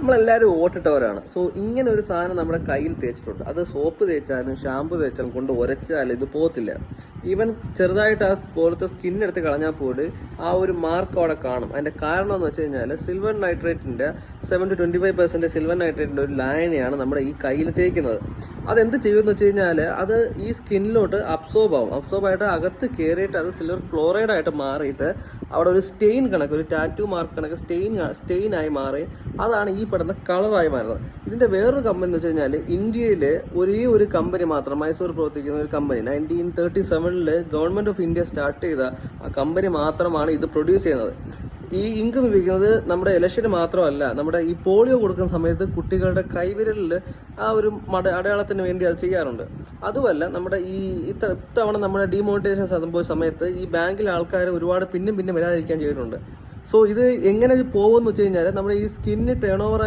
നമ്മളെല്ലാവരും ഓട്ടിട്ടവരാണ്. സോ ഇങ്ങനെ ഒരു സാധനം നമ്മുടെ കയ്യിൽ തേച്ചിട്ടുണ്ട്. അത് സോപ്പ് തേച്ചാലും ഷാമ്പു തേച്ചാലും കൊണ്ട് ഉരച്ചാലും ഇത് പോകത്തില്ല. ഈവൻ ചെറുതായിട്ട് ആ പോലത്തെ സ്കിന്നെടുത്ത് കളഞ്ഞാൽ പോലും ആ ഒരു മാർക്ക് അവിടെ കാണും. അതിൻ്റെ കാരണം എന്ന് വെച്ച് കഴിഞ്ഞാൽ സിൽവർ നൈട്രേറ്റിൻ്റെ 7 to 25% സിൽവർ നൈട്രേറ്റിൻ്റെ ഒരു ലായനിയാണ് നമ്മുടെ ഈ കയ്യിൽ തേക്കുന്നത്. അതെന്ത് ചെയ്യുമെന്ന് വെച്ച് കഴിഞ്ഞാൽ അത് ഈ സ്കിന്നിലോട്ട് അബ്സോർബ് ആവും. അബ്സോർബ് ആയിട്ട് അകത്ത് കയറിയിട്ട് അത് സിൽവർ ക്ലോറൈഡ് ആയിട്ട് മാറിയിട്ട് അവിടെ ഒരു സ്റ്റെയിൻ കണക്ക്, ഒരു ടാറ്റു മാർക്ക് കണക്ക് സ്റ്റെയിൻ ആയി മാറി അതാണ് ഈ പെടുന്ന കളറായി മാറുന്നത്. ഇതിൻ്റെ വേറൊരു കമ്പനി എന്ന് വെച്ച് കഴിഞ്ഞാൽ ഇന്ത്യയിൽ ഒരേ ഒരു കമ്പനി മാത്രം, മൈസൂർ പ്രവർത്തിക്കുന്ന ഒരു company, 1937 government of India start ചെയ്ത ആ കമ്പനി മാത്രമാണ് ഇത് പ്രൊഡ്യൂസ് ചെയ്യുന്നത്. ഈ ഇങ്ക് ഉപയോഗിക്കുന്നത് നമ്മുടെ ഇലക്ഷന് മാത്രമല്ല, നമ്മുടെ ഈ പോളിയോ കൊടുക്കുന്ന സമയത്ത് കുട്ടികളുടെ കൈവിരലിൽ ആ ഒരു അടയാളത്തിന് വേണ്ടി അത് ചെയ്യാറുണ്ട്. അതുമല്ല, നമ്മുടെ ഈ ഇത്തവണ നമ്മുടെ ഡിമോണിറ്റൈസേഷൻ സംഭവിച്ച സമയത്ത് ഈ ബാങ്കിലെ ആൾക്കാർ ഒരുപാട് പിന്നും വരാതിരിക്കാൻ ചെയ്തിട്ടുണ്ട്. സോ ഇത് എങ്ങനെ പോകുമെന്ന് വെച്ച് കഴിഞ്ഞാൽ നമ്മുടെ ഈ സ്കിന്ന് ടേൺ ഓവർ